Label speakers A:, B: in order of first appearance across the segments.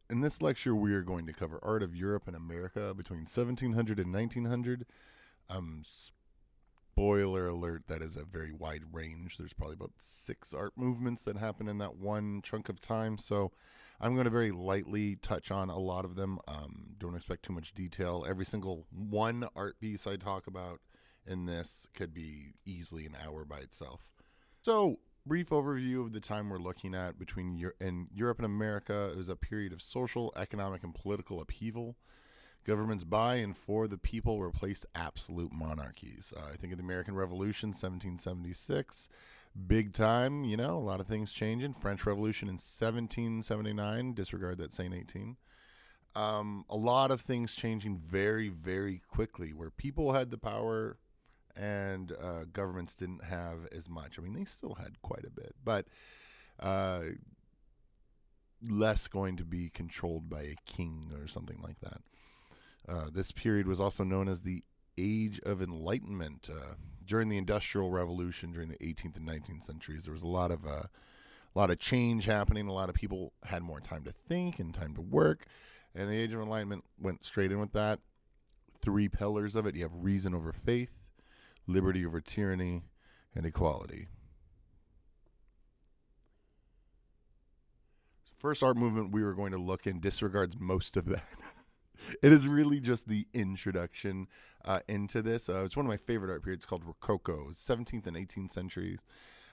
A: In this lecture, we are going to cover art of Europe and America between 1700 and 1900. Um, Spoiler alert, that is a very wide range. There's probably about 6 art movements that happen in that one chunk of time. So I'm going to very lightly touch on a lot of them. Don't expect too much detail. Every single one art piece I talk about in this could be easily an hour by itself. So, brief overview of the time we're looking at between Europe and America. It was a period of social, economic, and political upheaval. Governments by and for the people replaced absolute monarchies. I think of the American Revolution, 1776. Big time, a lot of things changing. French Revolution in 1779. Disregard that saying 18. A lot of things changing very, very quickly, where people had the power and governments didn't have as much. I mean, they still had quite a bit, but less going to be controlled by a king or something like that. This period was also known as the Age of Enlightenment. During the Industrial Revolution, during the 18th and 19th centuries, there was a lot of change happening. A lot of people had more time to think and time to work, and the Age of Enlightenment went straight in with that. 3 pillars of it: you have reason over faith, liberty over tyranny, and equality. First art movement we were going to look in disregards most of that. It is really just the introduction into this. It's one of my favorite art periods called Rococo. It's 17th and 18th centuries.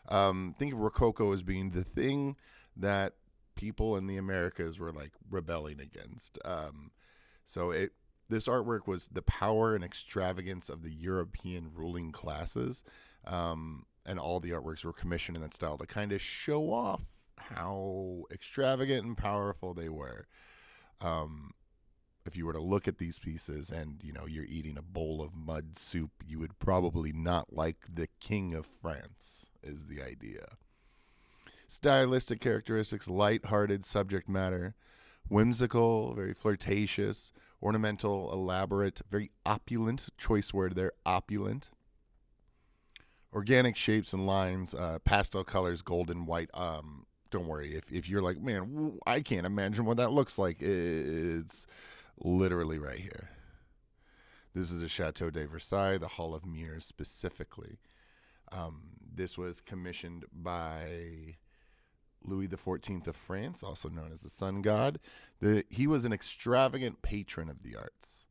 A: Think of Rococo as being the thing that people in the Americas were like rebelling against. This artwork was the power and extravagance of the European ruling classes, and all the artworks were commissioned in that style to kind of show off how extravagant and powerful they were. If you were to look at these pieces and, you're eating a bowl of mud soup, you would probably not like the King of France, is the idea. Stylistic characteristics: light-hearted subject matter, whimsical, very flirtatious, ornamental, elaborate, very opulent, choice word there, opulent. Organic shapes and lines, pastel colors, gold and white. Don't worry, if you're like, man, I can't imagine what that looks like, it's literally right here. This is the Chateau de Versailles, the Hall of Mirrors specifically. This was commissioned by Louis XIV of France, also known as the Sun God. He was an extravagant patron of the arts.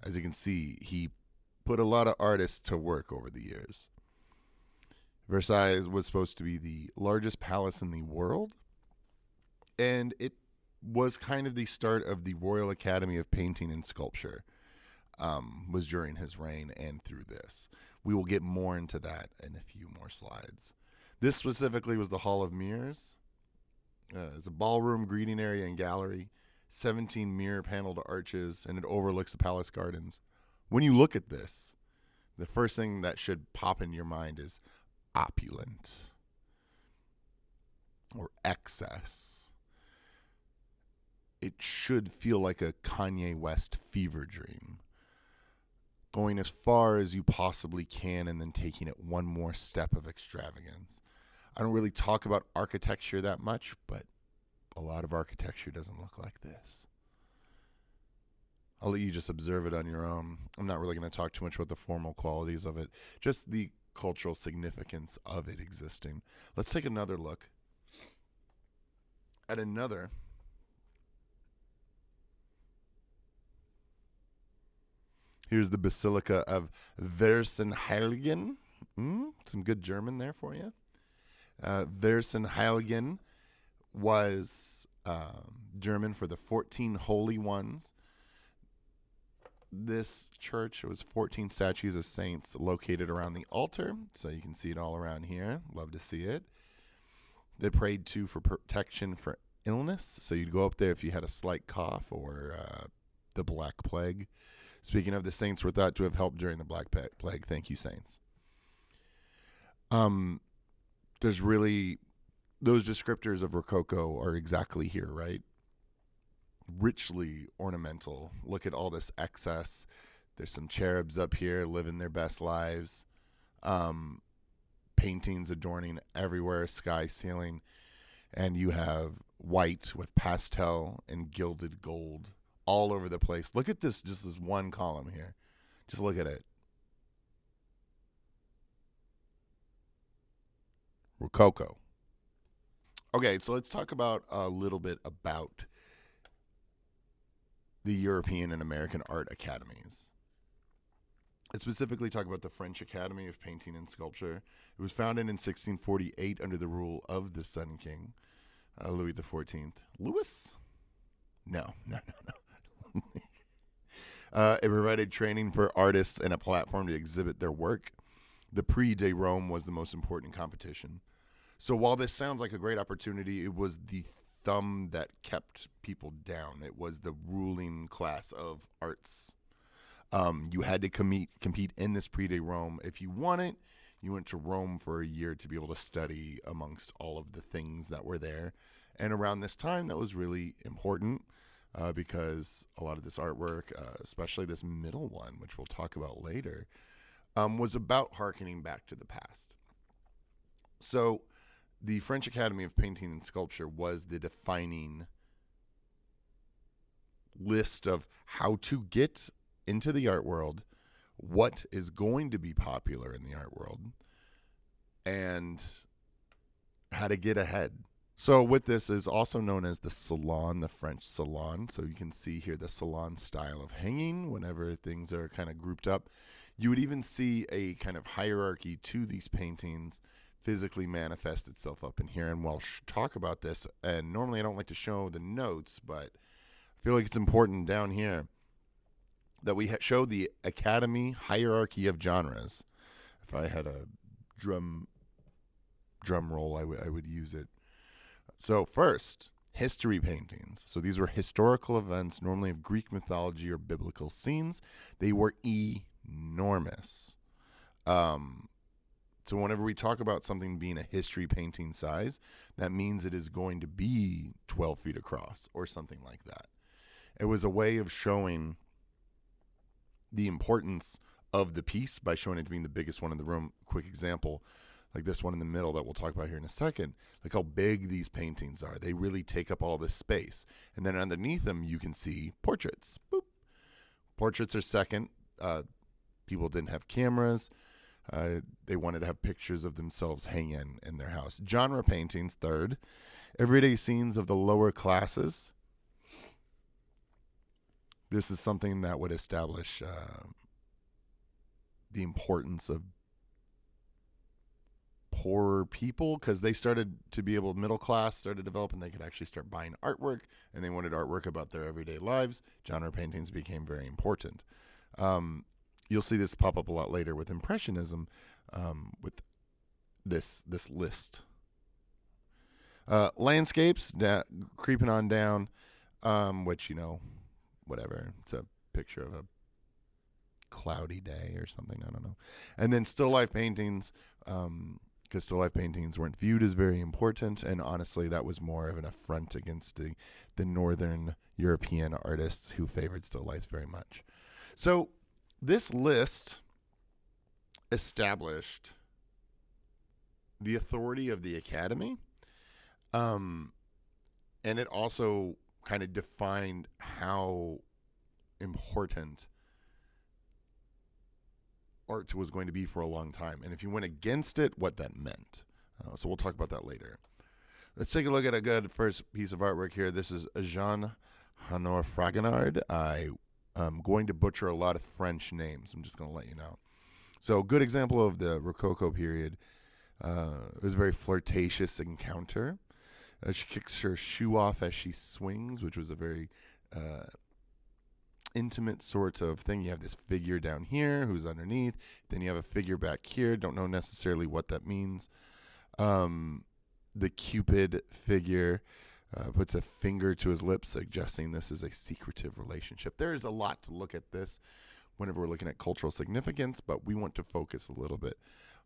A: As you can see, he put a lot of artists to work over the years. Versailles was supposed to be the largest palace in the world, and it was kind of the start of the Royal Academy of Painting and Sculpture. Was during his reign and through this. We will get more into that in a few more slides. This specifically was the Hall of Mirrors. It's a ballroom, greeting area, and gallery. 17 mirror-paneled arches, and it overlooks the palace gardens. When you look at this, the first thing that should pop in your mind is opulent or excess. It should feel like a Kanye West fever dream. Going as far as you possibly can and then taking it one more step of extravagance. I don't really talk about architecture that much, but a lot of architecture doesn't look like this. I'll let you just observe it on your own. I'm not really going to talk too much about the formal qualities of it, just the cultural significance of it existing. Let's take another look at another. Here's the Basilica of Versailles. Some good German there for you. Versailles was German for the 14 holy ones. This church was 14 statues of saints located around the altar, so you can see it all around here. Love to see it. They prayed to for protection for illness, so you'd go up there if you had a slight cough or the Black Plague. Speaking of, the saints were thought to have helped during the Black Plague. Thank you, saints. There's really, those descriptors of Rococo are exactly here, right? Richly ornamental. Look at all this excess. There's some cherubs up here living their best lives. Paintings adorning everywhere, sky, ceiling. And you have white with pastel and gilded gold all over the place. Look at this, just this one column here. Just look at it. Rococo. Okay, so let's talk about a little bit about the European and American art academies. Let's specifically talk about the French Academy of Painting and Sculpture. It was founded in 1648 under the rule of the Sun King, Louis XIV. Louis? No. It provided training for artists and a platform to exhibit their work. The Prix de Rome was the most important competition. So while this sounds like a great opportunity, it was the thumb that kept people down. It was the ruling class of arts. You had to compete in this Prix de Rome. If you won it, you went to Rome for a year to be able to study amongst all of the things that were there. And around this time, that was really important because a lot of this artwork, especially this middle one, which we'll talk about later, was about hearkening back to the past. So the French Academy of Painting and Sculpture was the defining list of how to get into the art world, what is going to be popular in the art world, and how to get ahead. So with this is also known as the salon, the French salon. So you can see here the salon style of hanging whenever things are kind of grouped up. You would even see a kind of hierarchy to these paintings physically manifest itself up in here. And we'll talk about this. And normally I don't like to show the notes, but I feel like it's important down here that we show the Academy hierarchy of genres. If I had a drum roll, I would use it. So first, history paintings. So these were historical events, normally of Greek mythology or biblical scenes. They were enormous. So whenever we talk about something being a history painting size, that means it is going to be 12 feet across or something like that. It was a way of showing the importance of the piece by showing it being the biggest one in the room. Quick example, like this one in the middle that we'll talk about here in a second. Like how big these paintings are. They really take up all this space. And then underneath them, you can see portraits. Boop. Portraits are second. People didn't have cameras. They wanted to have pictures of themselves hanging in their house. Genre paintings, third. Everyday scenes of the lower classes. This is something that would establish the importance of poorer people, because they started to be able, middle class started to develop, and they could actually start buying artwork, and they wanted artwork about their everyday lives. Genre paintings became very important. You'll see this pop up a lot later with Impressionism, with this list. Landscapes, creeping on down, which, whatever. It's a picture of a cloudy day or something. I don't know. And then still life paintings, because still life paintings weren't viewed as very important. And honestly, that was more of an affront against the Northern European artists who favored still lifes very much. So this list established the authority of the Academy, and it also kind of defined how important art was going to be for a long time. And if you went against it, what that meant. So we'll talk about that later. Let's take a look at a good first piece of artwork here. This is JeanHanoiFragonard. I'm going to butcher a lot of French names. I'm just going to let you know. So a good example of the Rococo period. It was a very flirtatious encounter. She kicks her shoe off as she swings, which was a very intimate sort of thing. You have this figure down here who's underneath. Then you have a figure back here. Don't know necessarily what that means. The Cupid figure puts a finger to his lips, suggesting this is a secretive relationship. There is a lot to look at this whenever we're looking at cultural significance, but we want to focus a little bit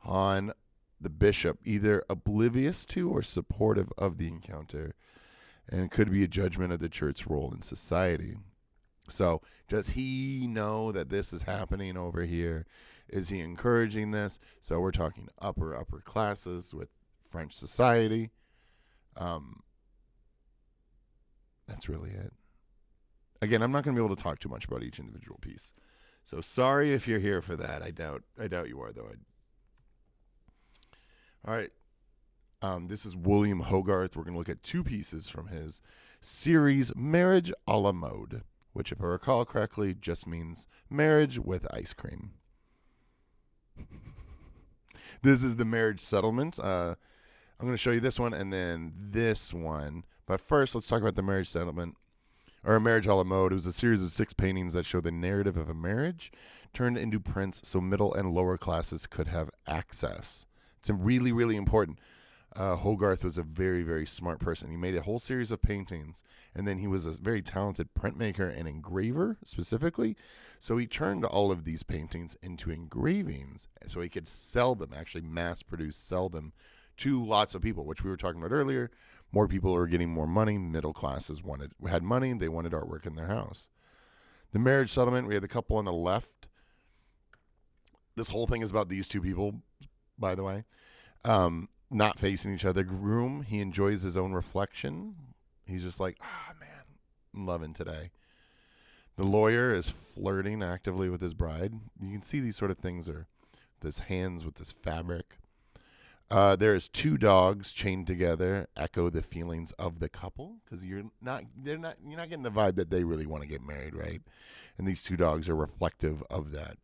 A: on the bishop, either oblivious to or supportive of the encounter, and it could be a judgment of the church's role in society. So does he know that this is happening over here? Is he encouraging this? So we're talking upper classes with French society. That's really it. Again, I'm not going to be able to talk too much about each individual piece. So sorry if you're here for that. I doubt you are, though. All right. This is William Hogarth. We're going to look at two pieces from his series, Marriage a la Mode, which, if I recall correctly, just means marriage with ice cream. This is the marriage settlement. I'm going to show you this one and then this one. But first, let's talk about the marriage settlement, or Marriage a la Mode. It was a series of 6 paintings that show the narrative of a marriage turned into prints so middle and lower classes could have access. It's really, really important. Hogarth was a very, very smart person. He made a whole series of paintings, and then he was a very talented printmaker and engraver specifically. So he turned all of these paintings into engravings so he could sell them, actually mass produce, sell them to lots of people, which we were talking about earlier. More people were getting more money. Middle classes had money. They wanted artwork in their house. The marriage settlement, we had the couple on the left. This whole thing is about these two people, by the way. Not facing each other. Groom, he enjoys his own reflection. He's just like, man, I'm loving today. The lawyer is flirting actively with his bride. You can see these sort of things are his hands with this fabric. There is 2 dogs chained together, echo the feelings of the couple, because you're not getting the vibe that they really want to get married, right? And these 2 dogs are reflective of that.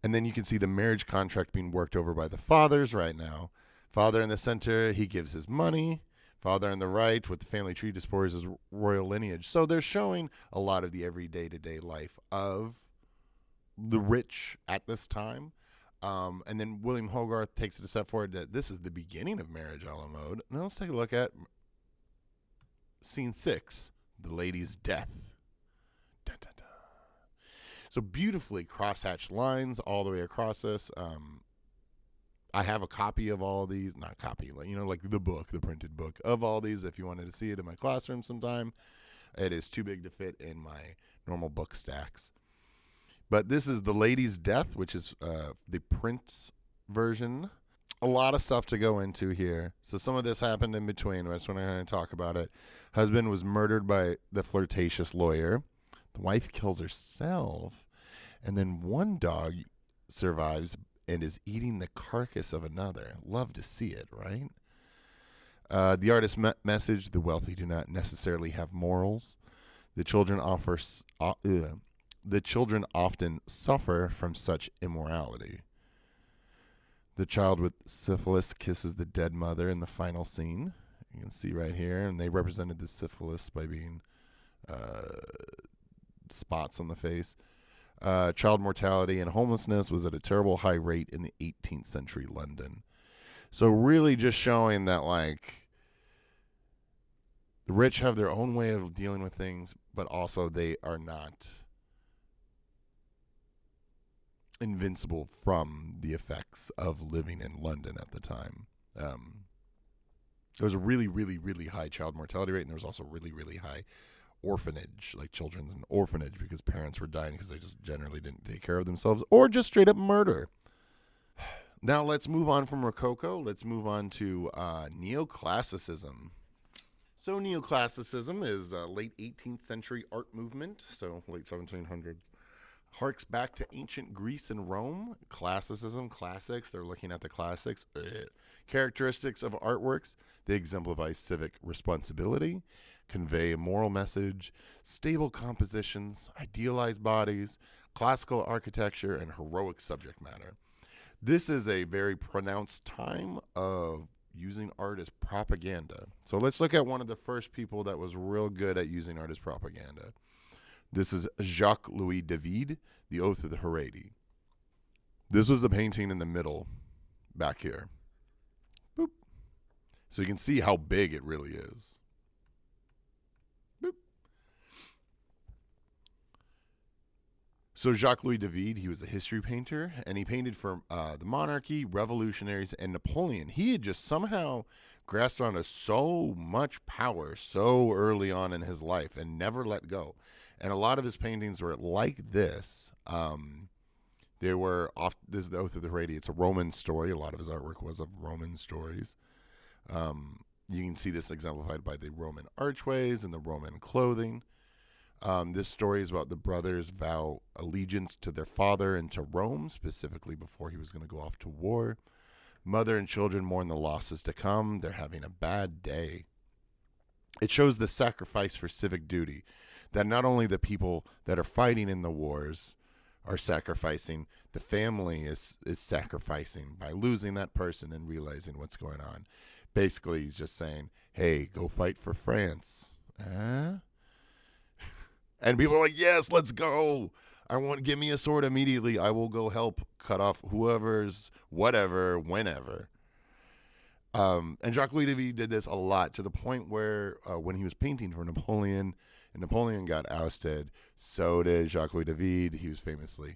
A: And then you can see the marriage contract being worked over by the fathers right now. Father in the center, he gives his money. Father on the right, with the family tree, displays his royal lineage. So they're showing a lot of the everyday to-day life of the rich at this time. And then William Hogarth takes it a step forward that this is the beginning of Marriage a la Mode. Now let's take a look at scene 6, the lady's death. Dun, dun, dun. So beautifully cross-hatched lines all the way across this. I have a copy of all these, not copy, like the book, the printed book of all these. If you wanted to see it in my classroom sometime, it is too big to fit in my normal book stacks. But this is The Lady's Death, which is the print version. A lot of stuff to go into here. So some of this happened in between. I just want to talk about it. Husband was murdered by the flirtatious lawyer. The wife kills herself. And then one dog survives and is eating the carcass of another. Love to see it, right? The artist's message: the wealthy do not necessarily have morals. The children often suffer from such immorality. The child with syphilis kisses the dead mother in the final scene. You can see right here, and they represented the syphilis by being spots on the face. Child mortality and homelessness was at a terrible high rate in the 18th century London. So really just showing that, the rich have their own way of dealing with things, but also they are not invincible from the effects of living in London at the time. There was a really, really, really high child mortality rate, and there was also really, really high orphanage, like children in orphanage, because parents were dying because they just generally didn't take care of themselves, or just straight up murder. Now let's move on from Rococo. Let's move on to NeoClassicism. So NeoClassicism is a late 18th century art movement, so late 1700s. Harks back to ancient Greece and Rome. Classicism, classics, they're looking at the classics. Characteristics of artworks: they exemplify civic responsibility, convey a moral message, stable compositions, idealized bodies, classical architecture, and heroic subject matter. This is a very pronounced time of using art as propaganda. So let's look at one of the first people that was real good at using art as propaganda. This is Jacques Louis David, The Oath of the Hereti. This was the painting in the middle back here. Boop. So you can see how big it really is. Boop. So Jacques Louis David, he was a history painter, and he painted for the monarchy, revolutionaries, and Napoleon. He had just somehow grasped onto so much power so early on in his life and never let go. And a lot of his paintings were like this. They were this is the Oath of the Hereti. It's a Roman story. A lot of his artwork was of Roman stories. You can see this exemplified by the Roman archways and the Roman clothing. This story is about the brothers vow allegiance to their father and to Rome, specifically before he was going to go off to war. Mother and children mourn the losses to come. They're having a bad day. It shows the sacrifice for civic duty, that not only the people that are fighting in the wars are sacrificing, the family is sacrificing by losing that person and realizing what's going on. Basically, he's just saying, hey, go fight for France. And people are like, yes, let's go. Give me a sword immediately. I will go help cut off whoever's whatever, whenever. And Jacques-Louis David did this a lot, to the point where when he was painting for Napoleon, and Napoleon got ousted, so did Jacques-Louis David. He was famously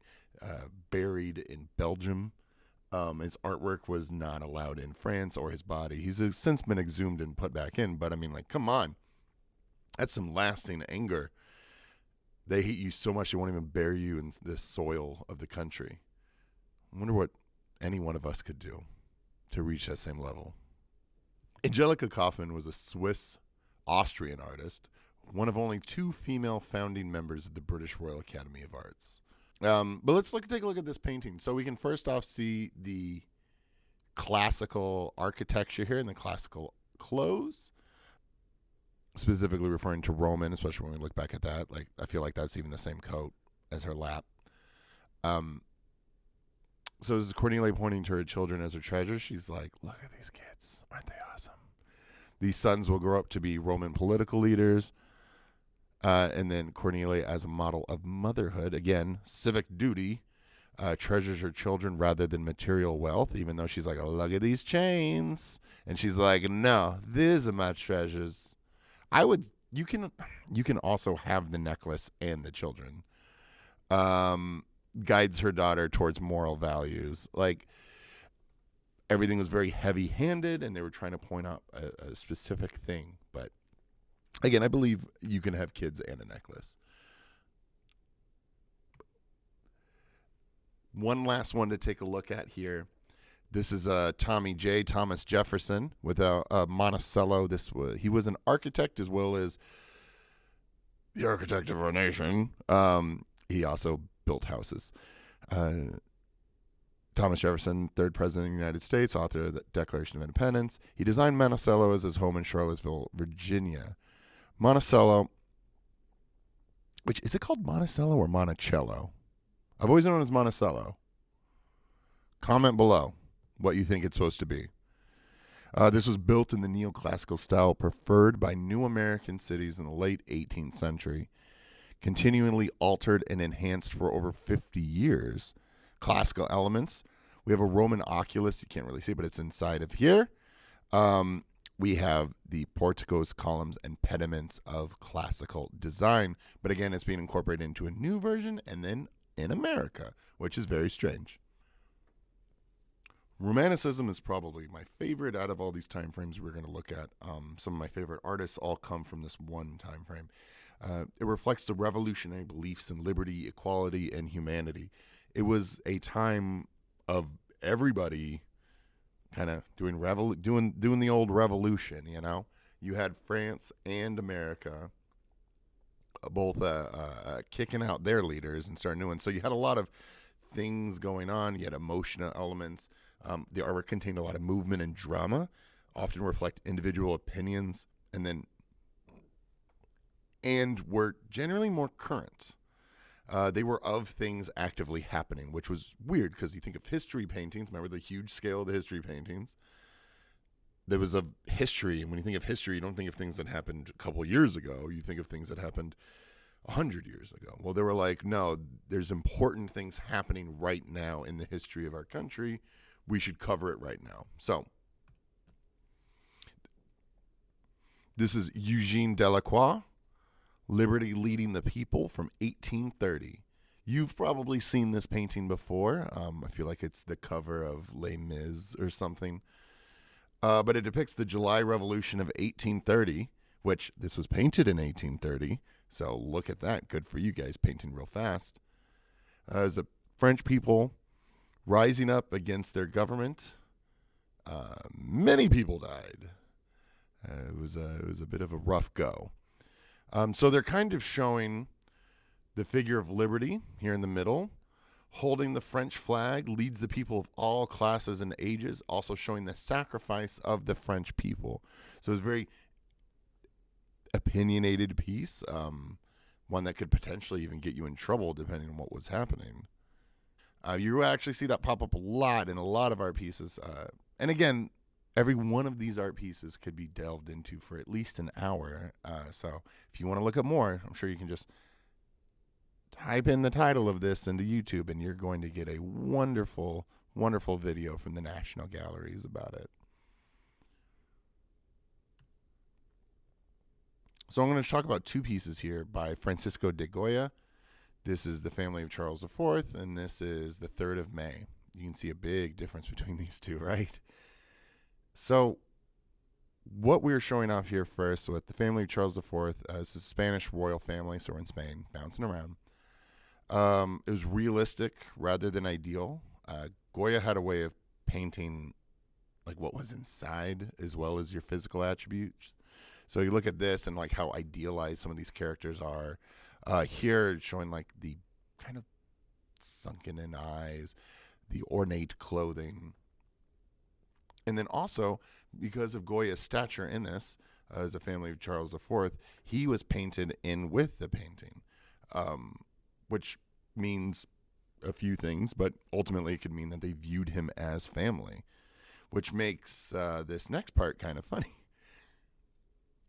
A: buried in Belgium. His artwork was not allowed in France, or his body. He's since been exhumed and put back in, but I mean, like, come on. That's some lasting anger. They hate you so much they won't even bury you in the soil of the country. I wonder what any one of us could do to reach that same level. Angelica Kaufman was a Swiss-Austrian artist, one of only 2 female founding members of the British Royal Academy of Arts. But let's take a look at this painting. So we can first off see the classical architecture here and the classical clothes, specifically referring to Roman, especially when we look back at that. Like, I feel like that's even the same coat as her lap. So this is Cornelia pointing to her children as her treasures. She's like, look at these kids. Aren't they awesome? These sons will grow up to be Roman political leaders. And then Cornelia, as a model of motherhood, again, civic duty, treasures her children rather than material wealth, even though she's like, oh, look at these chains. And she's like, no, these are my treasures. You can also have the necklace and the children. Guides her daughter towards moral values. Like, everything was very heavy-handed, and they were trying to point out a specific thing. But again, I believe you can have kids and a necklace. One last one to take a look at here. This is Thomas Jefferson with a Monticello. He was an architect as well as the architect of our nation. He also built houses. Thomas Jefferson, 3rd President of the United States, author of the Declaration of Independence. He designed Monticello as his home in Charlottesville, Virginia. Monticello, which is it called Monticello or Monticello? I've always known it as Monticello. Comment below what you think it's supposed to be. This was built in the neoclassical style preferred by new American cities in the late 18th century, continually altered and enhanced for over 50 years. Classical elements. We have a Roman oculus. You can't really see, but it's inside of here. We have the porticos, columns, and pediments of classical design. But again, it's being incorporated into a new version and then in America, which is very strange. Romanticism is probably my favorite out of all these time frames we're going to look at. Some of my favorite artists all come from this one time frame. It reflects the revolutionary beliefs in liberty, equality, and humanity. It was a time of everybody kind of doing the old revolution, you know? You had France and America both kicking out their leaders and starting new ones. So you had a lot of things going on. You had emotional elements. The artwork contained a lot of movement and drama, often reflect individual opinions, and were generally more current. They were of things actively happening, which was weird because you think of history paintings. Remember the huge scale of the history paintings? There was a history, and when you think of history, you don't think of things that happened a couple years ago. You think of things that happened 100 years ago. Well, they were like, no, there's important things happening right now in the history of our country. We should cover it right now. So this is Eugene Delacroix, Liberty Leading the People from 1830. You've probably seen this painting before. I feel like it's the cover of Les Mis or something. But it depicts the July Revolution of 1830, which this was painted in 1830. So look at that. Good for you guys, painting real fast. As the French people rising up against their government, many people died. It was a bit of a rough go. So they're kind of showing the figure of liberty here in the middle, holding the French flag, leads the people of all classes and ages, also showing the sacrifice of the French people. So it's a very opinionated piece, one that could potentially even get you in trouble depending on what was happening. You actually see that pop up a lot in a lot of art pieces. And again, every one of these art pieces could be delved into for at least an hour. So if you want to look up more, I'm sure you can just type in the title of this into YouTube and you're going to get a wonderful, wonderful video from the National Galleries about it. So I'm going to talk about two pieces here by Francisco de Goya. This is The Family of Charles IV, and this is The 3rd of May. You can see a big difference between these two, right? So what we're showing off here first with The Family of Charles IV is a Spanish royal family, so we're in Spain, bouncing around. It was realistic rather than ideal. Goya had a way of painting like what was inside as well as your physical attributes. So you look at this and like how idealized some of these characters are. Here showing like the kind of sunken in eyes, the ornate clothing. And then also, because of Goya's stature in this, as a family of Charles IV, he was painted in with the painting, which means a few things, but ultimately it could mean that they viewed him as family, which makes this next part kind of funny.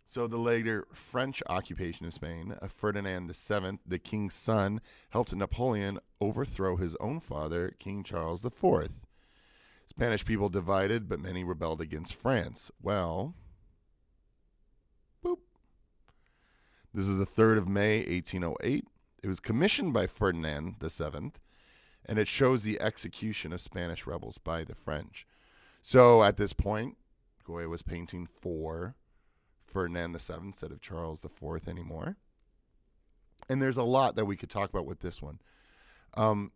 A: So the later French occupation of Spain, Ferdinand VII, the king's son, helped Napoleon overthrow his own father, King Charles IV. Spanish people divided, but many rebelled against France. Well, boop. This is the 3rd of May, 1808. It was commissioned by Ferdinand VII, and it shows the execution of Spanish rebels by the French. So at this point, Goya was painting for Ferdinand VII instead of Charles IV anymore. And there's a lot that we could talk about with this one.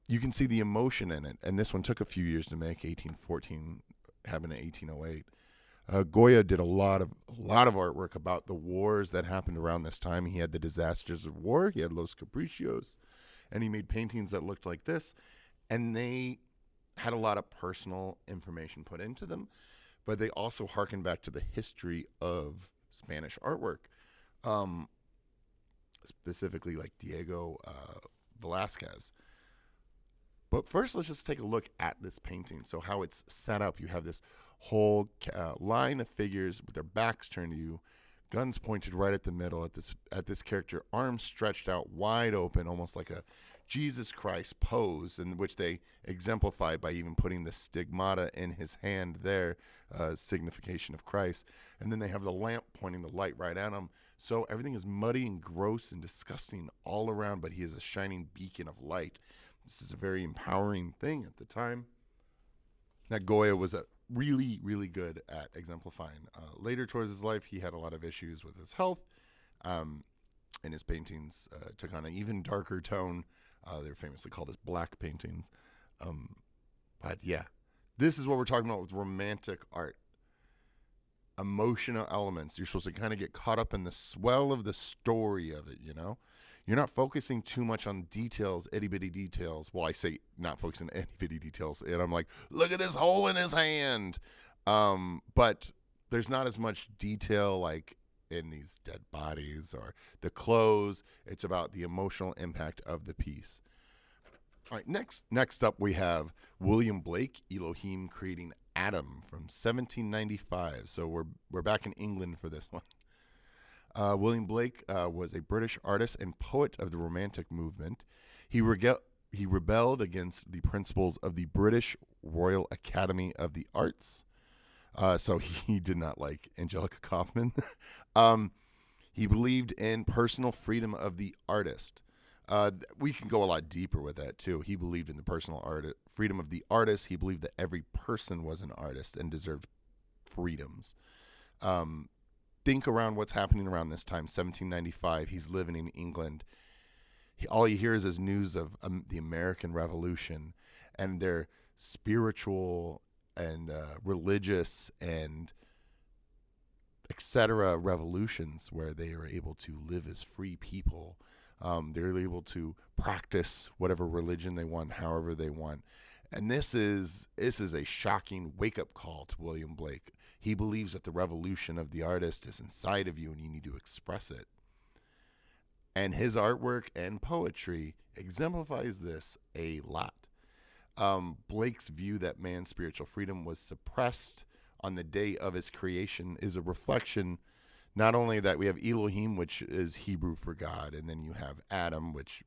A: You can see the emotion in it, and this one took a few years to make. 1814 happened in 1808. Goya did a lot of artwork about the wars that happened around this time. He had the disasters of war. He had Los Capricios, and he made paintings that looked like this, and they had a lot of personal information put into them, but they also harken back to the history of Spanish artwork, specifically like Diego Velázquez. But first, let's just take a look at this painting. So how it's set up, you have this whole line of figures with their backs turned to you, guns pointed right at the middle at this character, arms stretched out wide open, almost like a Jesus Christ pose, in which they exemplify by even putting the stigmata in his hand there, signification of Christ. And then they have the lamp pointing the light right at him. So everything is muddy and gross and disgusting all around, but he is a shining beacon of light. This is a very empowering thing at the time. That Goya was really, really good at exemplifying. Later towards his life, he had a lot of issues with his health, and his paintings took on an even darker tone. They were famously called as black paintings. But yeah, this is what we're talking about with romantic art. Emotional elements. You're supposed to kind of get caught up in the swell of the story of it, you know? You're not focusing too much on details, itty-bitty details. Well, I say not focusing on itty-bitty details, and I'm like, look at this hole in his hand. But there's not as much detail like in these dead bodies or the clothes. It's about the emotional impact of the piece. All right, next up we have William Blake, Elohim Creating Adam from 1795. So we're back in England for this one. William Blake was a British artist and poet of the Romantic movement. He rebelled against the principles of the British Royal Academy of the Arts. So he did not like Angelica Kaufman. He believed in personal freedom of the artist. We can go a lot deeper with that, too. He believed in the personal freedom of the artist. He believed that every person was an artist and deserved freedoms. Think around what's happening around this time, 1795. He's living in England. All he hears is news of the American Revolution and their spiritual and religious and etc. revolutions where they are able to live as free people. They're able to practice whatever religion they want, however they want. And this is a shocking wake up call to William Blake. He believes that the revolution of the artist is inside of you and you need to express it. And his artwork and poetry exemplifies this a lot. Blake's view that man's spiritual freedom was suppressed on the day of his creation is a reflection not only that we have Elohim, which is Hebrew for God, and then you have Adam, which,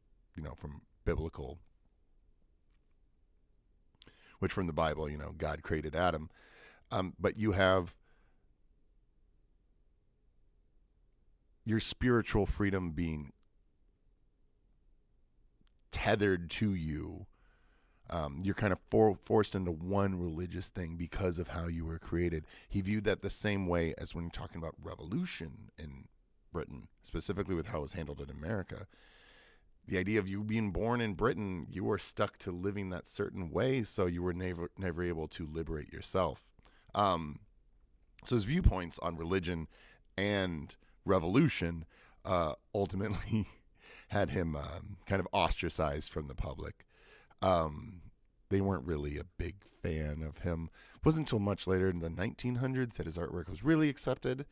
A: from biblical, which from the Bible, God created Adam. But you have your spiritual freedom being tethered to you. You're kind of forced into one religious thing because of how you were created. He viewed that the same way as when you're talking about revolution in Britain, specifically with how it was handled in America. The idea of you being born in Britain, you were stuck to living that certain way, so you were never able to liberate yourself. So his viewpoints on religion and revolution ultimately had him kind of ostracized from the public. They weren't really a big fan of him. It wasn't until much later in the 1900s that his artwork was really accepted,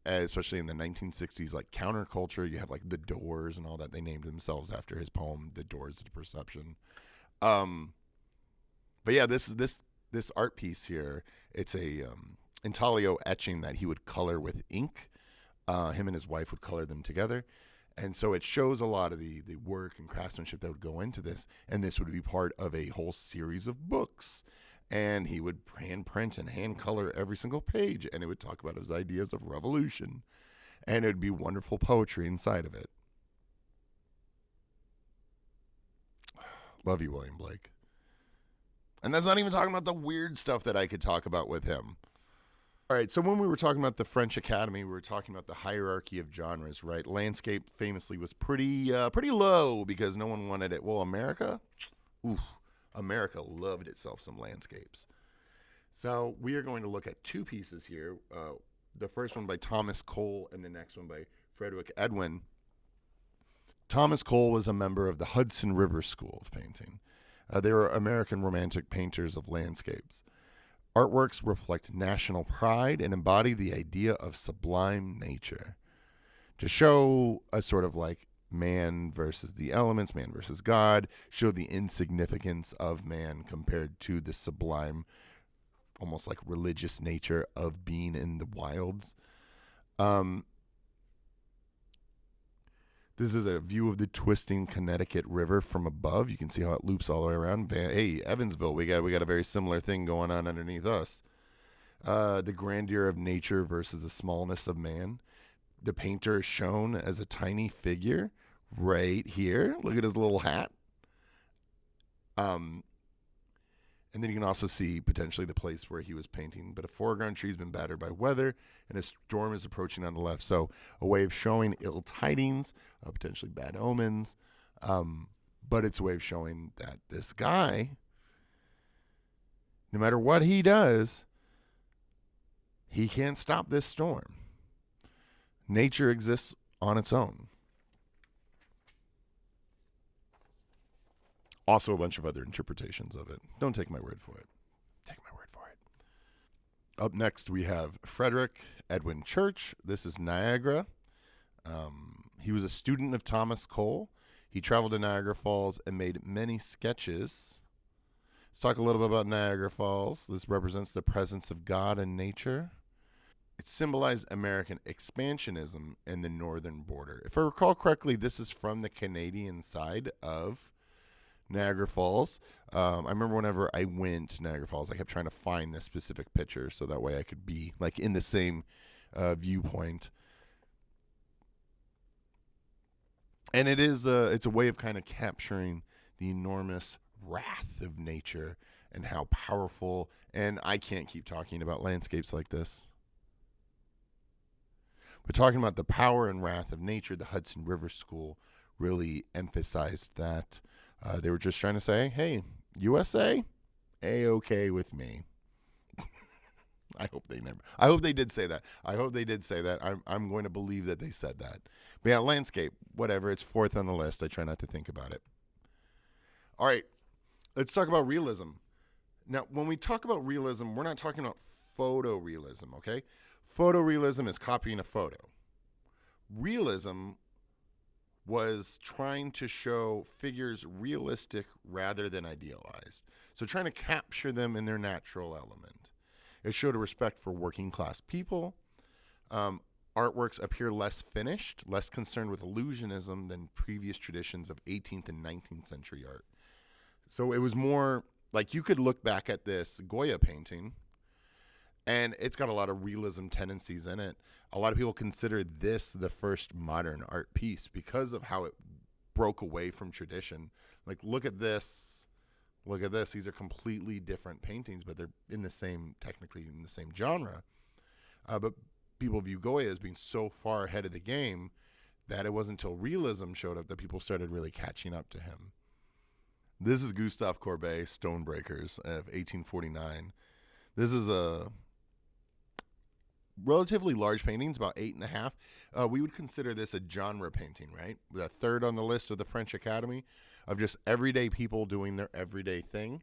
A: especially in the 1960s, like counterculture. You had like the Doors and all that. They named themselves after his poem, The Doors to Perception. But yeah, this art piece here, it's a intaglio etching that he would color with ink. Him and his wife would color them together. And so it shows a lot of the work and craftsmanship that would go into this. And this would be part of a whole series of books. And he would hand print and hand color every single page. And it would talk about his ideas of revolution. And it would be wonderful poetry inside of it. Love you, William Blake. And that's not even talking about the weird stuff that I could talk about with him. All right, so when we were talking about the French Academy, we were talking about the hierarchy of genres, right? Landscape famously was pretty low because no one wanted it. Well, America loved itself some landscapes. So we are going to look at two pieces here. The first one by Thomas Cole and the next one by Frederick Edwin. Thomas Cole was a member of the Hudson River School of Painting. They were American Romantic painters of landscapes. Artworks reflect national pride and embody the idea of sublime nature. To show a sort of like man versus the elements, man versus God, show the insignificance of man compared to the sublime, almost like religious nature of being in the wilds. This is a view of the twisting Connecticut River from above. You can see how it loops all the way around. Hey, Evansville, we got a very similar thing going on underneath us. The grandeur of nature versus the smallness of man. The painter is shown as a tiny figure right here. Look at his little hat. And then you can also see potentially the place where he was painting. But a foreground tree has been battered by weather, and a storm is approaching on the left. So a way of showing ill tidings, potentially bad omens. But it's a way of showing that this guy, no matter what he does, he can't stop this storm. Nature exists on its own. Also a bunch of other interpretations of it. Don't take my word for it. Take my word for it. Up next, we have Frederick Edwin Church. This is Niagara. He was a student of Thomas Cole. He traveled to Niagara Falls and made many sketches. Let's talk a little bit about Niagara Falls. This represents the presence of God in nature. It symbolized American expansionism in the northern border. If I recall correctly, this is from the Canadian side of Niagara Falls. I remember whenever I went to Niagara Falls, I kept trying to find this specific picture so that way I could be like in the same viewpoint. And it's a way of kind of capturing the enormous wrath of nature and how powerful. And I can't keep talking about landscapes like this. But talking about the power and wrath of nature, the Hudson River School really emphasized that. They were just trying to say, hey, USA, A-okay with me. I hope they never. I hope they did say that. I hope they did say that. I'm going to believe that they said that. But yeah, landscape, whatever. It's fourth on the list. I try not to think about it. All right, let's talk about realism. Now, when we talk about realism, we're not talking about photorealism, okay? Photorealism is copying a photo. Realism was trying to show figures realistic rather than idealized. So trying to capture them in their natural element. It showed a respect for working class people. Artworks appear less finished, less concerned with illusionism than previous traditions of 18th and 19th century art. So it was more like you could look back at this Goya painting, and it's got a lot of realism tendencies in it. A lot of people consider this the first modern art piece because of how it broke away from tradition. Like, look at this. Look at this. These are completely different paintings, but they're technically in the same genre. But people view Goya as being so far ahead of the game that it wasn't until realism showed up that people started really catching up to him. This is Gustave Courbet, Stonebreakers of 1849. This is a relatively large painting. It's about 8.5. We would consider this a genre painting, right? The third on the list of the French Academy of just everyday people doing their everyday thing.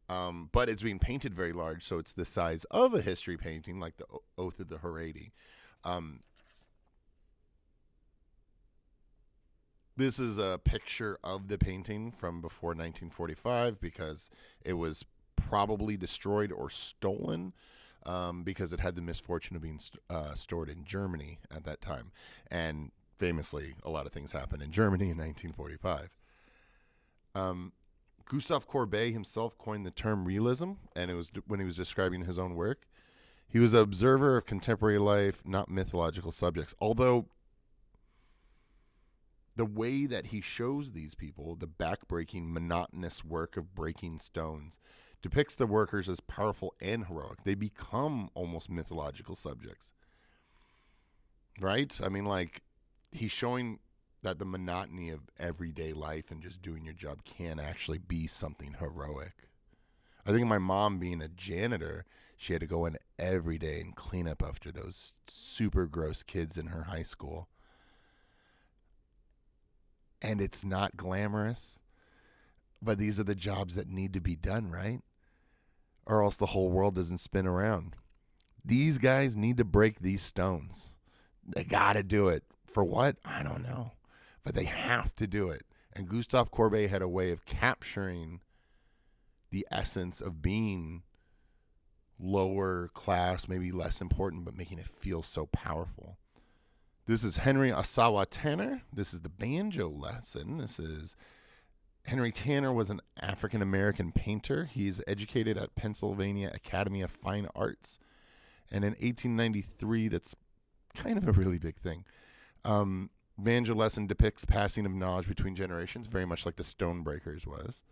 A: But it's being painted very large, so it's the size of a history painting, like the Oath of the Harédi. This is a picture of the painting from before 1945 because it was probably destroyed or stolen because it had the misfortune of being stored in Germany at that time. And famously, a lot of things happened in Germany in 1945. Gustave Courbet himself coined the term realism, and it was when he was describing his own work. He was an observer of contemporary life, not mythological subjects. Although the way that he shows these people, the backbreaking, monotonous work of breaking stones, depicts the workers as powerful and heroic. They become almost mythological subjects. Right? I mean, like, he's showing that the monotony of everyday life and just doing your job can actually be something heroic. I think my mom being a janitor, she had to go in every day and clean up after those super gross kids in her high school. And it's not glamorous, but these are the jobs that need to be done, right? Or else the whole world doesn't spin around. These guys need to break these stones. They got to do it. For what? I don't know. But they have to do it. And Gustave Courbet had a way of capturing the essence of being lower class, maybe less important, but making it feel so powerful. This is Henry Ossawa Tanner. This is the banjo lesson. Henry Tanner was an African-American painter. He's educated at Pennsylvania Academy of Fine Arts. And in 1893, that's kind of a really big thing. Banjo lesson depicts passing of knowledge between generations, very much like the Stonebreakers was.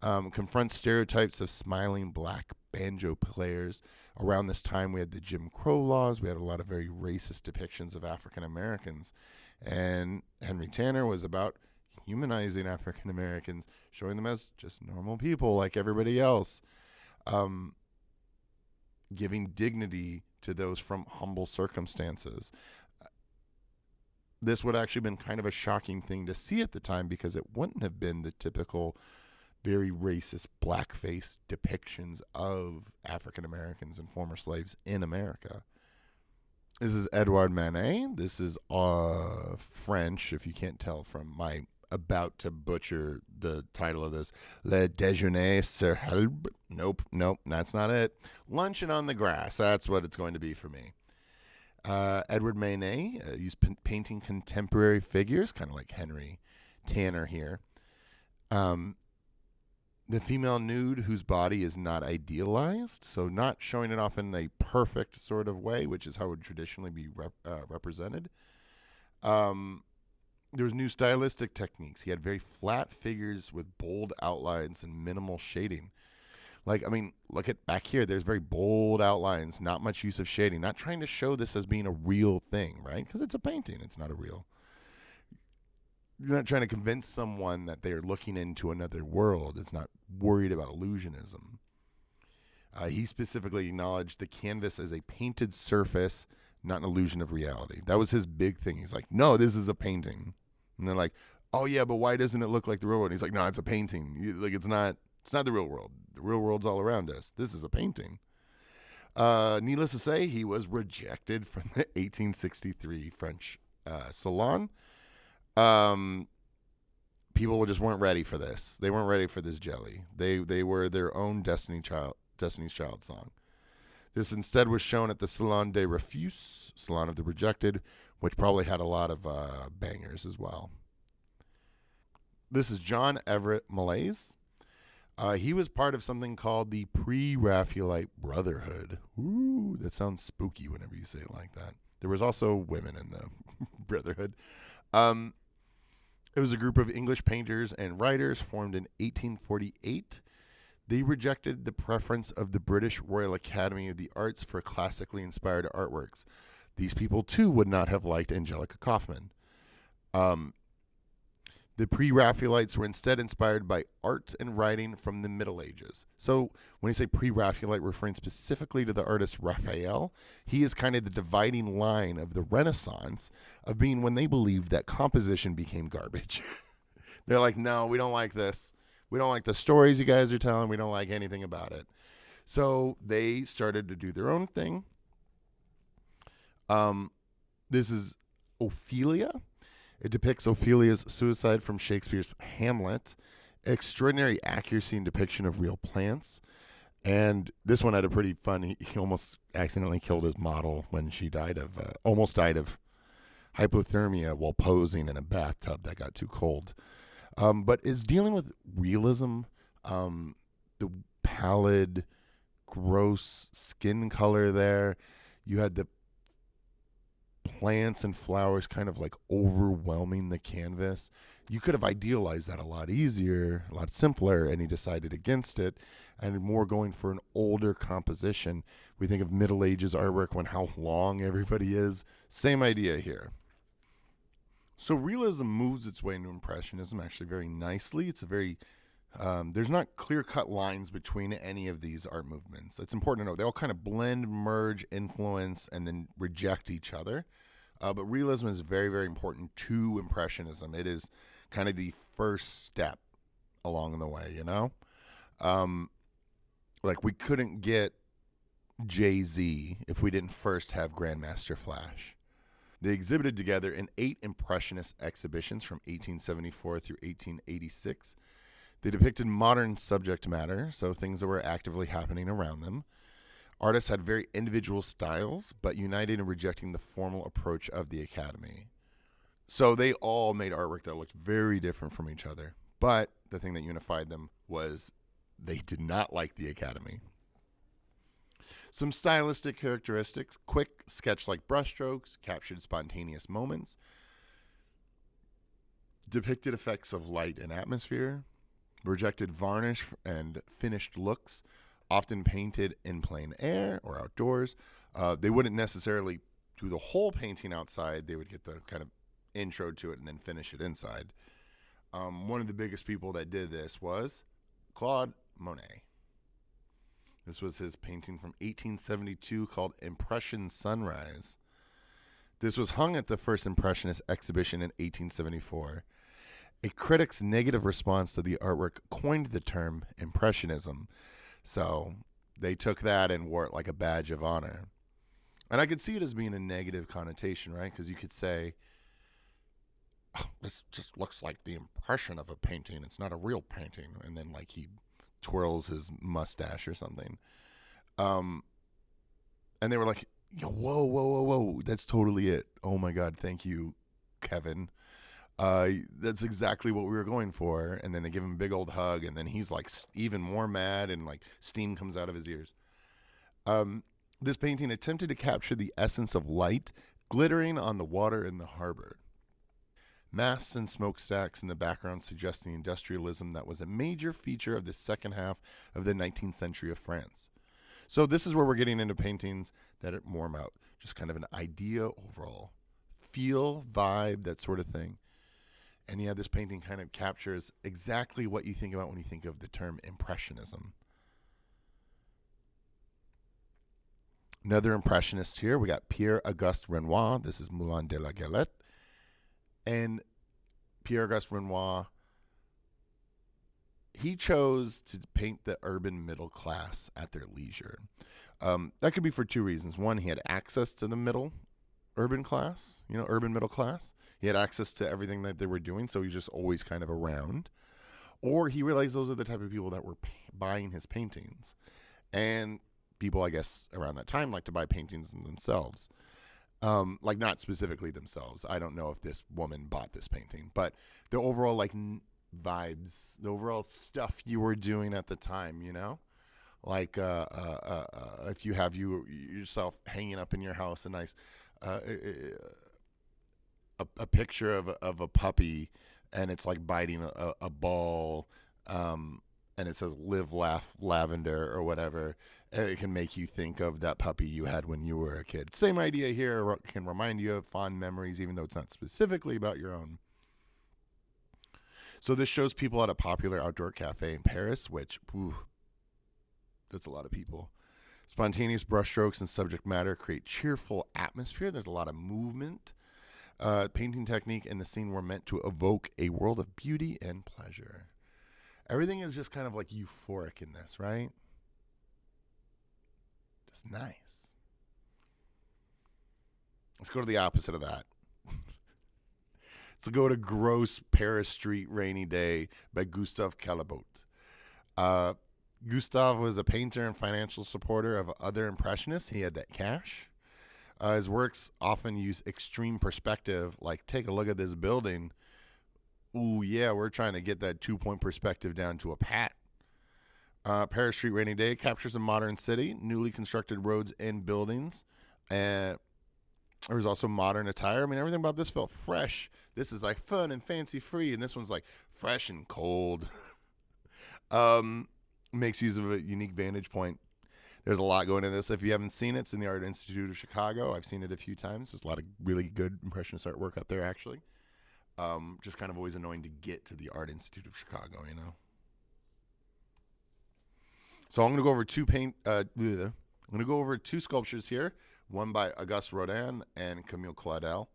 A: Confronts stereotypes of smiling black banjo players. Around this time, we had the Jim Crow laws. We had a lot of very racist depictions of African Americans. And Henry Tanner was about humanizing African Americans, showing them as just normal people like everybody else, giving dignity to those from humble circumstances. This would have actually been kind of a shocking thing to see at the time because it wouldn't have been the typical very racist blackface depictions of African Americans and former slaves in America. This is Edouard Manet. This is French, if you can't tell from my about to butcher the title of this. Le Déjeuner sur Herbe. Nope, that's not it. Luncheon on the Grass. That's what it's going to be for me. Edouard Manet, he's painting contemporary figures, kind of like Henry Tanner here. The female nude whose body is not idealized, so not showing it off in a perfect sort of way, which is how it would traditionally be represented. There was new stylistic techniques. He had very flat figures with bold outlines and minimal shading. Like, I mean, look at back here. There's very bold outlines, not much use of shading. Not trying to show this as being a real thing, right? Because it's a painting. It's not a real. You're not trying to convince someone that they're looking into another world. It's not worried about illusionism. He specifically acknowledged the canvas as a painted surface, not an illusion of reality. That was his big thing. He's like, no, this is a painting. And they're like, oh yeah, but why doesn't it look like the real world? And he's like, no, it's a painting. Like it's not the real world. The real world's all around us. This is a painting. Needless to say, he was rejected from the 1863 French Salon. People just weren't ready for this. They weren't ready for this jelly. They were their own Destiny's Child song. This instead was shown at the Salon des Refus, Salon of the Rejected, which probably had a lot of bangers as well. This is John Everett Malaise. He was part of something called the Pre-Raphaelite Brotherhood. Ooh, that sounds spooky whenever you say it like that. There was also women in the Brotherhood. It was a group of English painters and writers formed in 1848. They rejected the preference of the British Royal Academy of the Arts for classically inspired artworks. These people, too, would not have liked Angelica Kaufman. The pre-Raphaelites were instead inspired by art and writing from the Middle Ages. So when you say pre-Raphaelite, referring specifically to the artist Raphael, he is kind of the dividing line of the Renaissance of being when they believed that composition became garbage. They're like, no, we don't like this. We don't like the stories you guys are telling. We don't like anything about it. So they started to do their own thing. This is Ophelia. It depicts Ophelia's suicide from Shakespeare's Hamlet. Extraordinary accuracy and depiction of real plants. And this one had a pretty fun, he almost accidentally killed his model when she almost died of hypothermia while posing in a bathtub that got too cold. But is dealing with realism, the pallid, gross skin color there. You had the plants and flowers kind of like overwhelming the canvas. You could have idealized that a lot easier, a lot simpler, and he decided against it and more going for an older composition. We think of Middle Ages artwork when how long everybody is. Same idea here. So realism moves its way into Impressionism actually very nicely. It's a very there's not clear-cut lines between any of these art movements. It's important to know they all kind of blend, merge, influence, and then reject each other. But realism is very, very important to Impressionism. It is kind of the first step along the way, you know? Like we couldn't get Jay-Z if we didn't first have Grandmaster Flash. They exhibited together in 8 Impressionist exhibitions from 1874 through 1886. They depicted modern subject matter, so things that were actively happening around them. Artists had very individual styles, but united in rejecting the formal approach of the Academy. So they all made artwork that looked very different from each other. But the thing that unified them was they did not like the Academy. Some stylistic characteristics: quick, sketch-like brushstrokes, captured spontaneous moments, depicted effects of light and atmosphere, rejected varnish and finished looks, often painted in plein air or outdoors. They wouldn't necessarily do the whole painting outside. They would get the kind of intro to it and then finish it inside. One of the biggest people that did this was Claude Monet. This was his painting from 1872 called Impression Sunrise. This was hung at the first Impressionist exhibition in 1874. A critic's negative response to the artwork coined the term Impressionism. So they took that and wore it like a badge of honor. And I could see it as being a negative connotation, right? Because you could say, oh, this just looks like the impression of a painting. It's not a real painting. And then like he twirls his mustache or something. And they were like, yo, whoa. That's totally it. Oh my God. Thank you, Kevin. That's exactly what we were going for. And then they give him a big old hug, and then he's like even more mad, and like steam comes out of his ears. This painting attempted to capture the essence of light glittering on the water in the harbor. Masts and smokestacks in the background suggest the industrialism that was a major feature of the second half of the 19th century of France. So this is where we're getting into paintings that are more about just kind of an idea overall, feel, vibe, that sort of thing. And yeah, this painting kind of captures exactly what you think about when you think of the term Impressionism. Another impressionist here. We got Pierre Auguste Renoir. This is Moulin de la Galette. And Pierre Auguste Renoir, he chose to paint the urban middle class at their leisure. That could be for two reasons. One, he had access to the middle urban class, urban middle class. He had access to everything that they were doing, so he's just always kind of around. Or he realized those are the type of people that were buying his paintings. And people, I guess, around that time like to buy paintings themselves. Like not specifically themselves. I don't know if this woman bought this painting, but the overall vibes, the overall stuff you were doing at the time, like if you have yourself hanging up in your house a nice a picture of a puppy, and it's like biting a ball, and it says "Live, Laugh, Lavender" or whatever. It can make you think of that puppy you had when you were a kid. Same idea here. Can remind you of fond memories, even though it's not specifically about your own. So this shows people at a popular outdoor cafe in Paris, which, that's a lot of people. Spontaneous brushstrokes and subject matter create cheerful atmosphere. There's a lot of movement. Painting technique and the scene were meant to evoke a world of beauty and pleasure. Everything is just kind of like euphoric in this, right? Just nice. Let's go to the opposite of that. So go to Gross Paris Street Rainy Day by Gustav Klimt. Gustav was a painter and financial supporter of other impressionists. He had that cash. His works often use extreme perspective, like take a look at this building. Ooh, yeah, we're trying to get that 2-point perspective down to a pat. Paris Street Rainy Day captures a modern city, newly constructed roads and buildings, and there was also modern attire. I mean, everything about this felt fresh. This is like fun and fancy free, and this one's like fresh and cold. Makes use of a unique vantage point. There's a lot going into this. If you haven't seen it, it's in the Art Institute of Chicago. I've seen it a few times. There's a lot of really good Impressionist artwork out there, actually. Just kind of always annoying to get to the Art Institute of Chicago, So I'm going to go over two sculptures here. One by Auguste Rodin and Camille Claudel.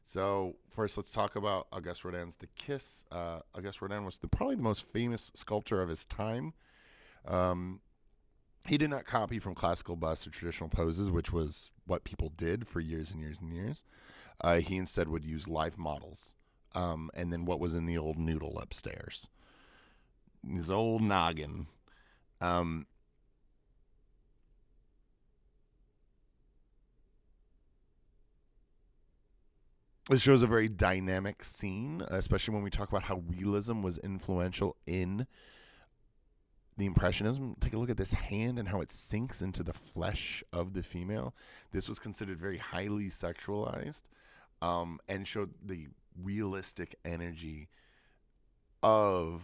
A: So first, let's talk about Auguste Rodin's The Kiss. Auguste Rodin was probably the most famous sculptor of his time. He did not copy from classical busts or traditional poses, which was what people did for years and years and years. He instead would use live models, and then what was in the old noodle upstairs. His old noggin. This shows a very dynamic scene, especially when we talk about how realism was influential in the Impressionism. Take a look at this hand and how it sinks into the flesh of the female. This was considered very highly sexualized, and showed the realistic energy of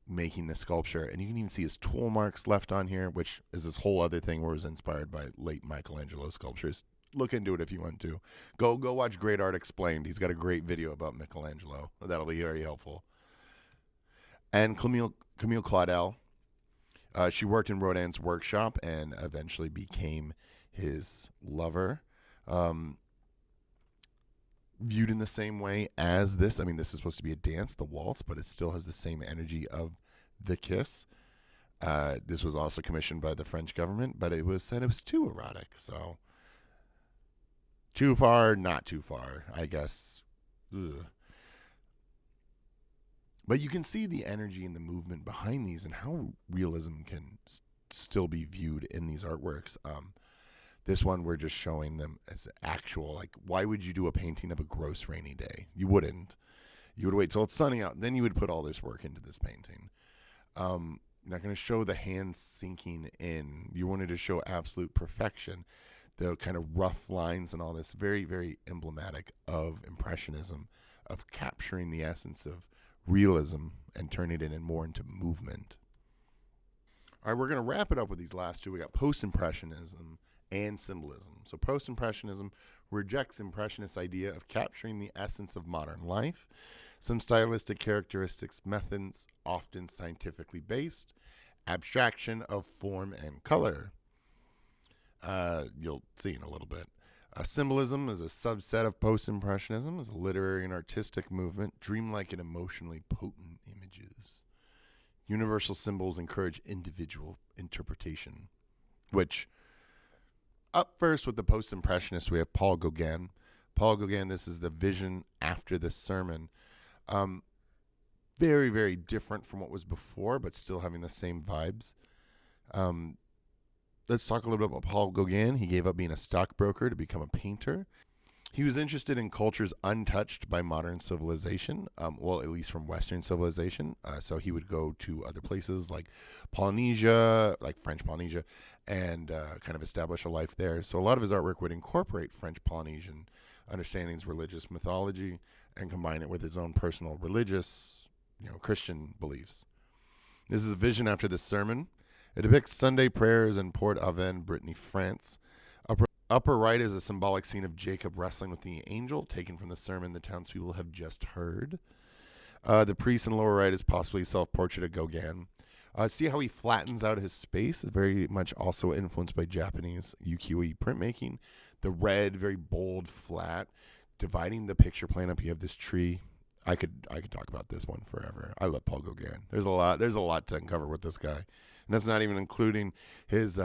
A: making the sculpture. And you can even see his tool marks left on here, which is this whole other thing where it was inspired by late Michelangelo sculptures. Look into it if you want to. Go watch Great Art Explained. He's got a great video about Michelangelo. That'll be very helpful. And Camille Claudel, she worked in Rodin's workshop and eventually became his lover. Viewed in the same way as this. I mean, this is supposed to be a dance, the waltz, but it still has the same energy of The Kiss. This was also commissioned by the French government, but it was said it was too erotic. So too far, not too far, I guess. Ugh. But you can see the energy and the movement behind these and how realism can still be viewed in these artworks. This one, we're just showing them as actual, like, why would you do a painting of a gross rainy day? You wouldn't. You would wait till it's sunny out, and then you would put all this work into this painting. You're not going to show the hands sinking in. You wanted to show absolute perfection. The kind of rough lines and all this, very, very emblematic of Impressionism, of capturing the essence of realism and turning it more into movement. All right, we're going to wrap it up with these last two. We got Postimpressionism and Symbolism. So Postimpressionism rejects Impressionist idea of capturing the essence of modern life. Some stylistic characteristics, methods, often scientifically based, abstraction of form and color. You'll see in a little bit. Symbolism is a subset of Postimpressionism, is a literary and artistic movement, dreamlike and emotionally potent images. Universal symbols encourage individual interpretation, which, up first with the Postimpressionists, we have Paul Gauguin. Paul Gauguin, this is the vision after the sermon. Very, very different from what was before, but still having the same vibes. Let's talk a little bit about Paul Gauguin. He gave up being a stockbroker to become a painter. He was interested in cultures untouched by modern civilization, well, at least from Western civilization. So he would go to other places like Polynesia, like French Polynesia, and kind of establish a life there. So a lot of his artwork would incorporate French Polynesian understandings, religious mythology, and combine it with his own personal religious, Christian beliefs. This is a vision after the sermon. It depicts Sunday prayers in Port-Aven, Brittany, France. Upper right is a symbolic scene of Jacob wrestling with the angel, taken from the sermon the townspeople have just heard. The priest in the lower right is possibly a self-portrait of Gauguin. See how he flattens out his space? Very much also influenced by Japanese ukiyo-e printmaking. The red, very bold, flat, dividing the picture plane up. You have this tree. I could talk about this one forever. I love Paul Gauguin. There's a lot to uncover with this guy. And that's not even including his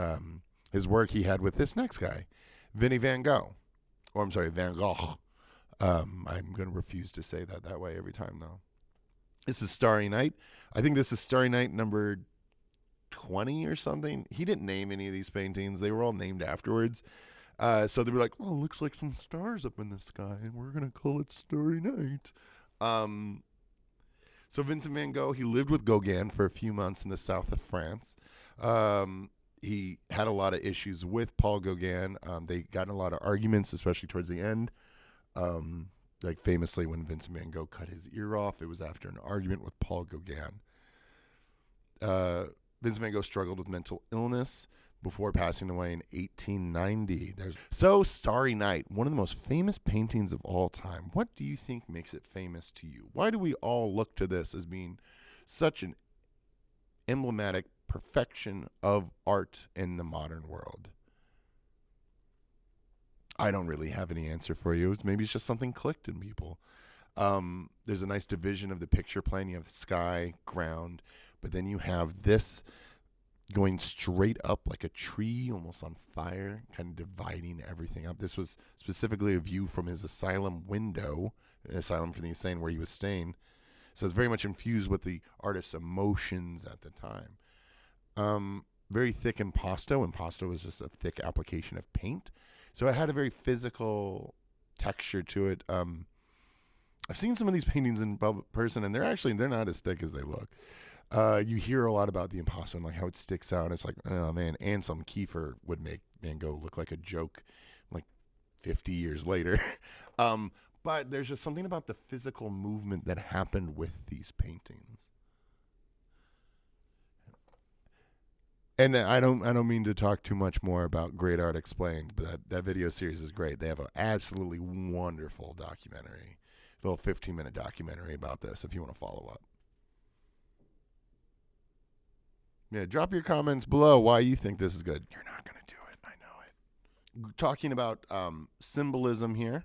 A: work he had with this next guy, Van Gogh. Van Gogh. I'm going to refuse to say that way every time, though. This is Starry Night. I think this is Starry Night number 20 or something. He didn't name any of these paintings. They were all named afterwards. So they were like, oh, it looks like some stars up in the sky, and we're going to call it Starry Night. So Vincent van Gogh, he lived with Gauguin for a few months in the south of France. He had a lot of issues with Paul Gauguin. They got in a lot of arguments, especially towards the end. Like famously when Vincent van Gogh cut his ear off, it was after an argument with Paul Gauguin. Vincent van Gogh struggled with mental illness before passing away in 1890. So Starry Night, one of the most famous paintings of all time. What do you think makes it famous to you? Why do we all look to this as being such an emblematic perfection of art in the modern world? I don't really have any answer for you. Maybe it's just something clicked in people. There's a nice division of the picture plane. You have sky, ground, but then you have this going straight up like a tree, almost on fire, kind of dividing everything up. This was specifically a view from his asylum window, an asylum for the insane where he was staying. So it's very much infused with the artist's emotions at the time. Very thick impasto. Impasto is just a thick application of paint. So it had a very physical texture to it. I've seen some of these paintings in person, and they're not as thick as they look. You hear a lot about the impasto and like how it sticks out. And it's like, oh man, Anselm Kiefer would make Van Gogh look like a joke like 50 years later. But there's just something about the physical movement that happened with these paintings. And I don't mean to talk too much more about Great Art Explained, but that video series is great. They have an absolutely wonderful documentary, a little 15-minute documentary about this if you want to follow up. Yeah, drop your comments below why you think this is good. You're not going to do it. I know it. Talking about symbolism here.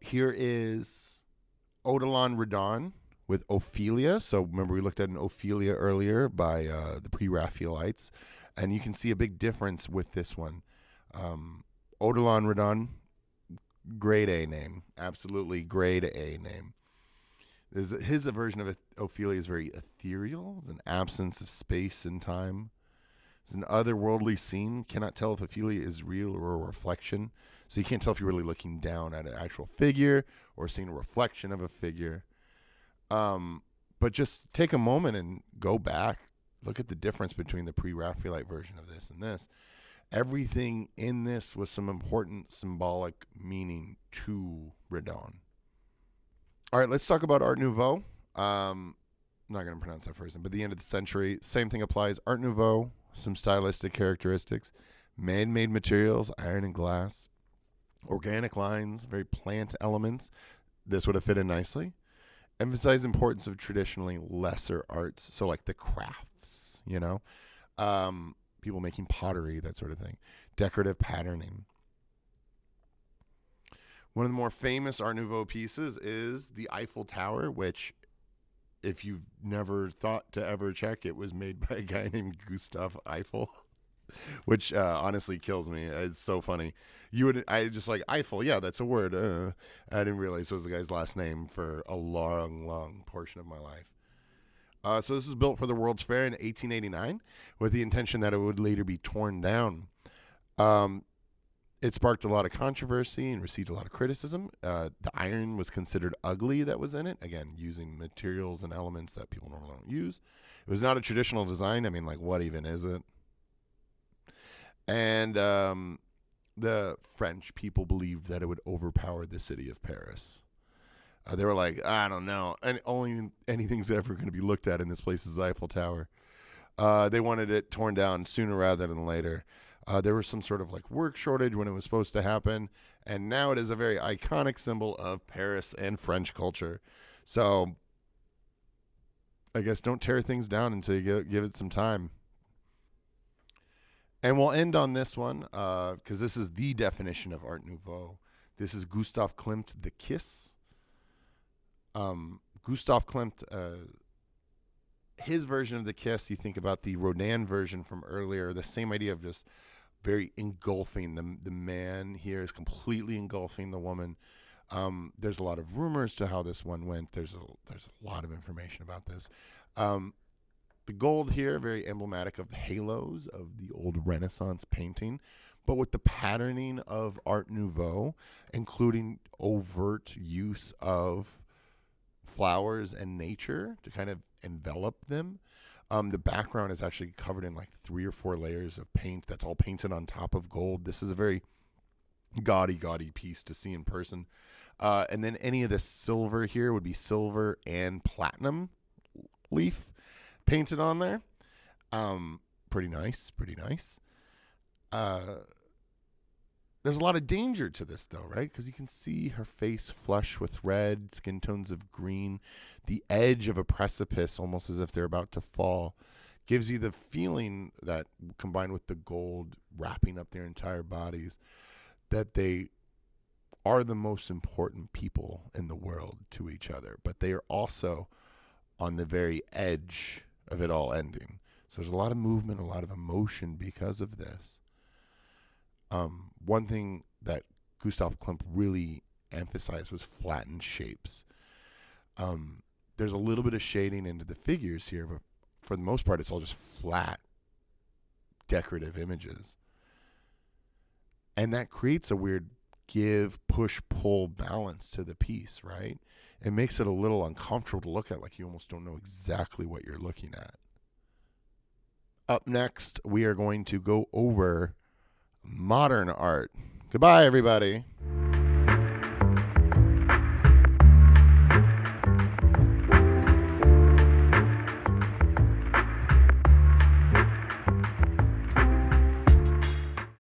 A: Here is Odellan Radon with Ophelia. So remember we looked at an Ophelia earlier by the pre-Raphaelites. And you can see a big difference with this one. Odellan Radon, grade A name. Absolutely grade A name. His version of Ophelia is very ethereal. It's an absence of space and time. It's an otherworldly scene. Cannot tell if Ophelia is real or a reflection. So you can't tell if you're really looking down at an actual figure or seeing a reflection of a figure. But just take a moment and go back. Look at the difference between the pre-Raphaelite version of this and this. Everything in this was some important symbolic meaning to Radon. All right, let's talk about Art Nouveau. I'm not going to pronounce that first, but the end of the century, same thing applies. Art Nouveau, some stylistic characteristics, man-made materials, iron and glass, organic lines, very plant elements. This would have fit in nicely. Emphasize the importance of traditionally lesser arts, so like the crafts, people making pottery, that sort of thing. decorative patterning. One of the more famous Art Nouveau pieces is the Eiffel Tower, which, if you've never thought to ever check, it was made by a guy named Gustav Eiffel, which honestly kills me. It's so funny. I just like Eiffel. Yeah, that's a word. I didn't realize it was the guy's last name for a long, long portion of my life. So this was built for the World's Fair in 1889 with the intention that it would later be torn down. It sparked a lot of controversy and received a lot of criticism. The iron was considered ugly that was in it. Again, using materials and elements that people normally don't use. It was not a traditional design. I mean, like, what even is it? And the French people believed that it would overpower the city of Paris. They were like, I don't know. And only anything's ever going to be looked at in this place is the Eiffel Tower. They wanted it torn down sooner rather than later. There was some sort of like work shortage when it was supposed to happen, and now it is a very iconic symbol of Paris and French culture. So I guess don't tear things down until you give it some time. And we'll end on this one because this is the definition of Art Nouveau. This is Gustav Klimt, The Kiss. Gustav Klimt, his version of The Kiss, you think about the Rodin version from earlier, the same idea of just very engulfing. The man here is completely engulfing the woman. There's a lot of rumors to how this one went. There's a lot of information about this. The gold here, very emblematic of the halos of the old Renaissance painting, but with the patterning of Art Nouveau, including overt use of flowers and nature to kind of envelop them. The background is actually covered in like 3 or 4 layers of paint that's all painted on top of gold. This is a very gaudy piece to see in person. And then any of the silver here would be silver and platinum leaf painted on there. Pretty nice. There's a lot of danger to this, though, right? Because you can see her face flush with red, skin tones of green, the edge of a precipice, almost as if they're about to fall, gives you the feeling that, combined with the gold wrapping up their entire bodies, that they are the most important people in the world to each other. But they are also on the very edge of it all ending. So there's a lot of movement, a lot of emotion because of this. One thing that Gustav Klimt really emphasized was flattened shapes. There's a little bit of shading into the figures here, but for the most part, it's all just flat, decorative images. And that creates a weird give, push, pull balance to the piece, right? It makes it a little uncomfortable to look at, like you almost don't know exactly what you're looking at. Up next, we are going to go over modern art. Goodbye, everybody.